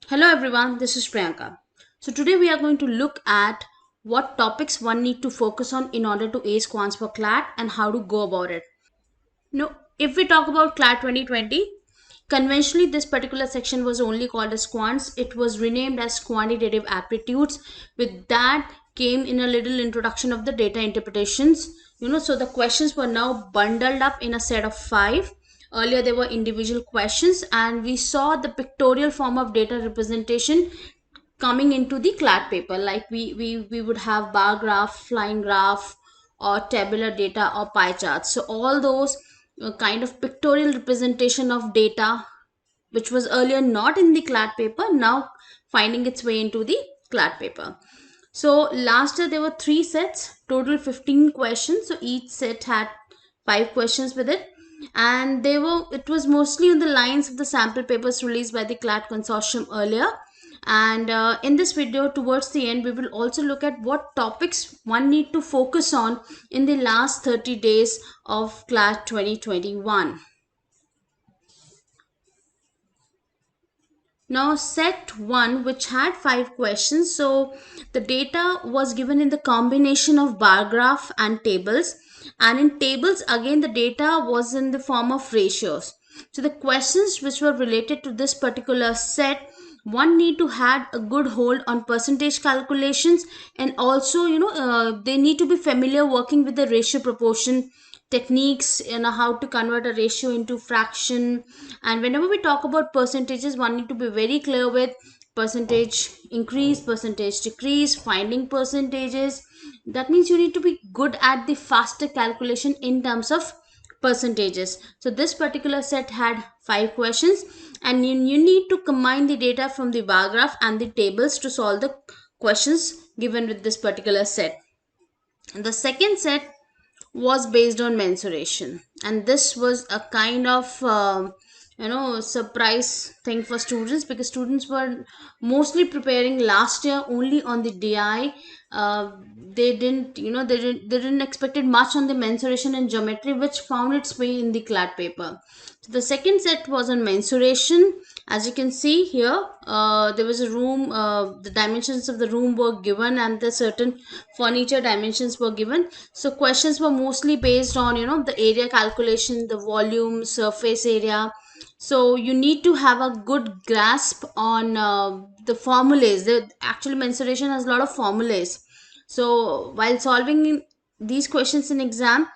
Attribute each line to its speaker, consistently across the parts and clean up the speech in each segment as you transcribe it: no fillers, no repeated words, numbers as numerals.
Speaker 1: Hello everyone, this is Priyanka. So today we are going to look at what topics one need to focus on in order to ace quants for CLAT and how to go about it. Now, if we talk about CLAT 2020, conventionally this particular section was only called as quants. It was renamed as quantitative aptitudes. With that came in a little introduction of the data interpretations. So the questions were now bundled up in a set of 5. Earlier they were individual questions, and we saw the pictorial form of data representation coming into the CLAT paper. Like we would have bar graph, flying graph, or tabular data or pie charts. So all those kind of pictorial representation of data which was earlier not in the CLAT paper, now finding its way into the CLAT paper. So last year there were 3 sets, total 15 questions. So each set had 5 questions with it, and it was mostly on the lines of the sample papers released by the CLAT consortium earlier. And in this video, towards the end, we will also look at what topics one need to focus on in the last 30 days of CLAT 2021. Now set 1, which had 5 questions, so the data was given in the combination of bar graph and tables, and in tables again the data was in the form of ratios. So the questions which were related to this particular set, one need to have a good hold on percentage calculations, and also they need to be familiar working with the ratio proportion techniques, how to convert a ratio into fraction. And whenever we talk about percentages, one need to be very clear with percentage increase, percentage decrease, finding percentages. That means you need to be good at the faster calculation in terms of percentages. So this particular set had 5 questions, and you need to combine the data from the bar graph and the tables to solve the questions given with this particular set. And the second set was based on mensuration, and this was a kind of surprise thing for students, because students were mostly preparing last year only on the DI. They didn't expected much on the mensuration and geometry, which found its way in the CLAT paper. So the second set was on mensuration. As you can see here, there was a room, the dimensions of the room were given, and the certain furniture dimensions were given. So questions were mostly based on the area calculation, the volume, surface area. So you need to have a good grasp on the formulas. The actual mensuration has a lot of formulas. So while solving these questions in exam,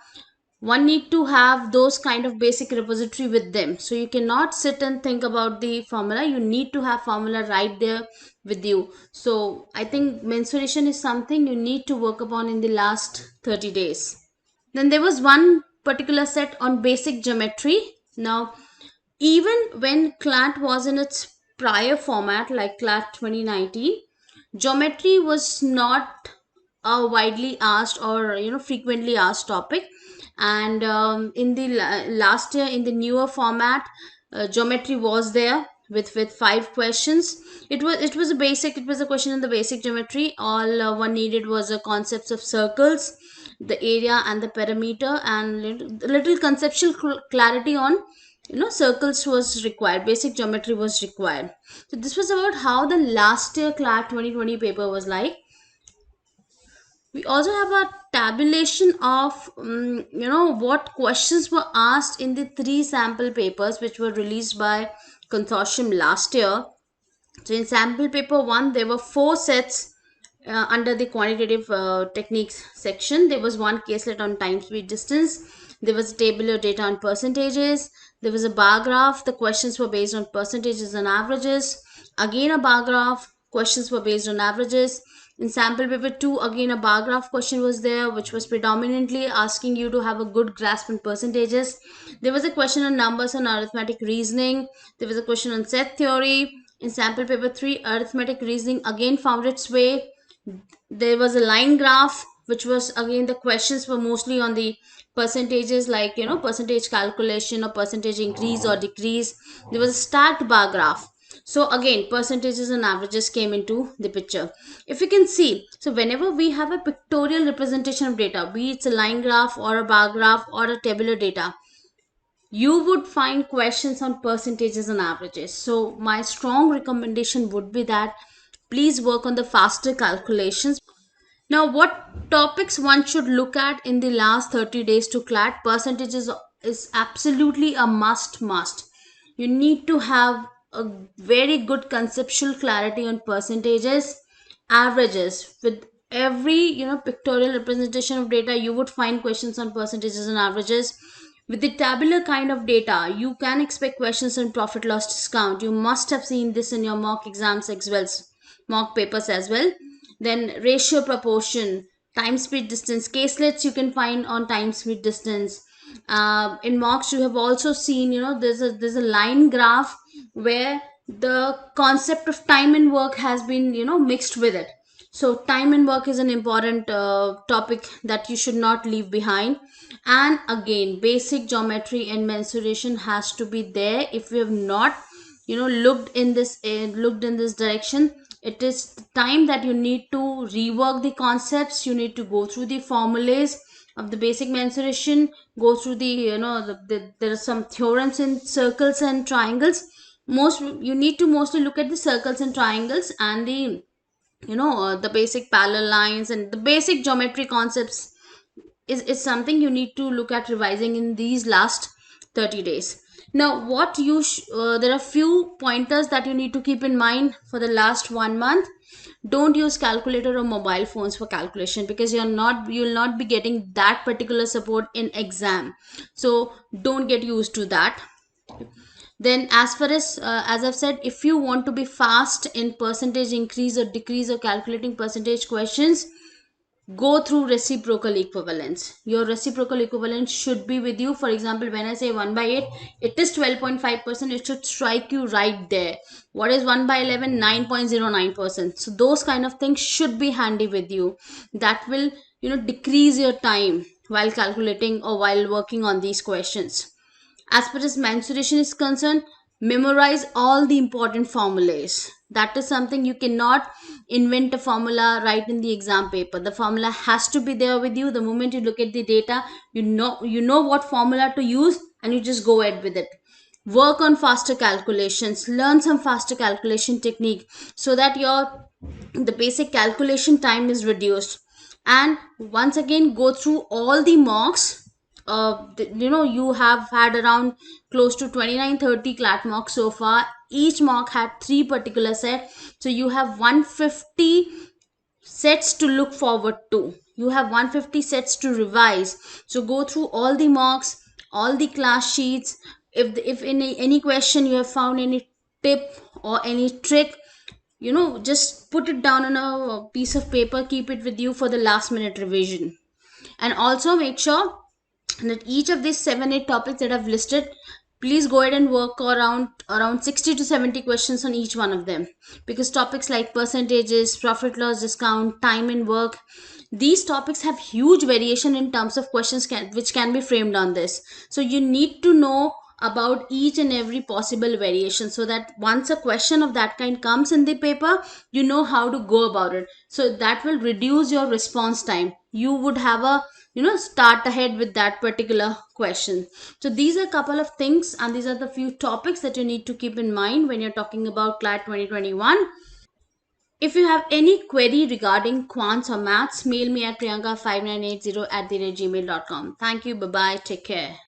Speaker 1: one need to have those kind of basic repository with them. So you cannot sit and think about the formula. You need to have formula right there with you. So I think mensuration is something you need to work upon in the last 30 days. Then there was one particular set on basic geometry. Now, even when CLAT was in its prior format, like CLAT 2019, geometry was not a widely asked or frequently asked topic. And in the last year, in the newer format, geometry was there with 5 questions. It was a basic, it was a question in the basic geometry. All one needed was a concepts of circles, the area and the perimeter, and little conceptual clarity on circles was required. Basic geometry was required. So this was about how the last year CLAT 2020 paper was like. We also have a tabulation of what questions were asked in the 3 sample papers which were released by consortium last year. So in sample paper 1, there were 4 sets under the quantitative techniques section. There was one caselet on time, speed, distance. There was a tabular data on percentages. There was a bar graph. The questions were based on percentages and averages. Again a bar graph. Questions were based on averages. In sample paper 2, again a bar graph question was there, which was predominantly asking you to have a good grasp on percentages. There was a question on numbers and arithmetic reasoning. There was a question on set theory. In sample paper 3, arithmetic reasoning again found its way. There was a line graph, which was again, the questions were mostly on the percentages, like percentage calculation or percentage increase or decrease. There was a stacked bar graph. So again, percentages and averages came into the picture. If you can see, so whenever we have a pictorial representation of data, be it a line graph or a bar graph or a tabular data, you would find questions on percentages and averages. So my strong recommendation would be that please work on the faster calculations. Now, what topics one should look at in the last 30 days to CLAT? Percentages is absolutely a must. You need to have a very good conceptual clarity on percentages, averages. With every pictorial representation of data, you would find questions on percentages and averages. With the tabular kind of data, you can expect questions on profit loss discount. You must have seen this in your mock exams as well, mock papers as well. Then ratio proportion, time speed distance, caselets you can find on time speed distance. In mocks you have also seen, there's a line graph where the concept of time and work has been mixed with it. So time and work is an important topic that you should not leave behind. And again, basic geometry and mensuration has to be there. If you have not looked in this direction, it is time that you need to rework the concepts. You need to go through the formulas of the basic mensuration, go through the there are some theorems in circles and triangles. Most you need to mostly look at the circles and triangles, and the basic parallel lines and the basic geometry concepts is something you need to look at revising in these last 30 days. Now there are few pointers that you need to keep in mind for the last 1 month. Don't use calculator or mobile phones for calculation, because you'll not be getting that particular support in exam. So don't get used to that. Then as far as I've said, if you want to be fast in percentage increase or decrease or calculating percentage questions, go through reciprocal equivalence. Your reciprocal equivalence should be with you. For example, when I say 1 by 8, it is 12.5%. It should strike you right there. What is 1 by 11? 9.09%. So those kind of things should be handy with you. That will decrease your time while calculating or while working on these questions. As far as mensuration is concerned, memorize all the important formulas. That is something you cannot invent a formula right in the exam paper. The formula has to be there with you. The moment you look at the data, you know what formula to use, and you just go ahead with it. Work on faster calculations, learn some faster calculation technique, so that your the basic calculation time is reduced. And once again, go through all the mocks. You have had around close to 29-30 clat mocks so far. Each mock had three particular sets, so you have 150 sets to look forward to. You have 150 sets to revise. So go through all the mocks, all the class sheets. If in any question you have found any tip or any trick, just put it down on a piece of paper, keep it with you for the last minute revision. And also make sure that each of these 7-8 topics that I've listed, please go ahead and work around 60 to 70 questions on each one of them. Because topics like percentages, profit loss discount, time and work, these topics have huge variation in terms of questions which can be framed on this. So you need to know about each and every possible variation, so that once a question of that kind comes in the paper, you know how to go about it. So that will reduce your response time. You would have a start ahead with that particular question. So these are a couple of things, and these are the few topics that you need to keep in mind when you're talking about CLAT 2021. If you have any query regarding quants or maths, mail me at priyanka5980 @gmail.com. Thank you. Bye bye. Take care.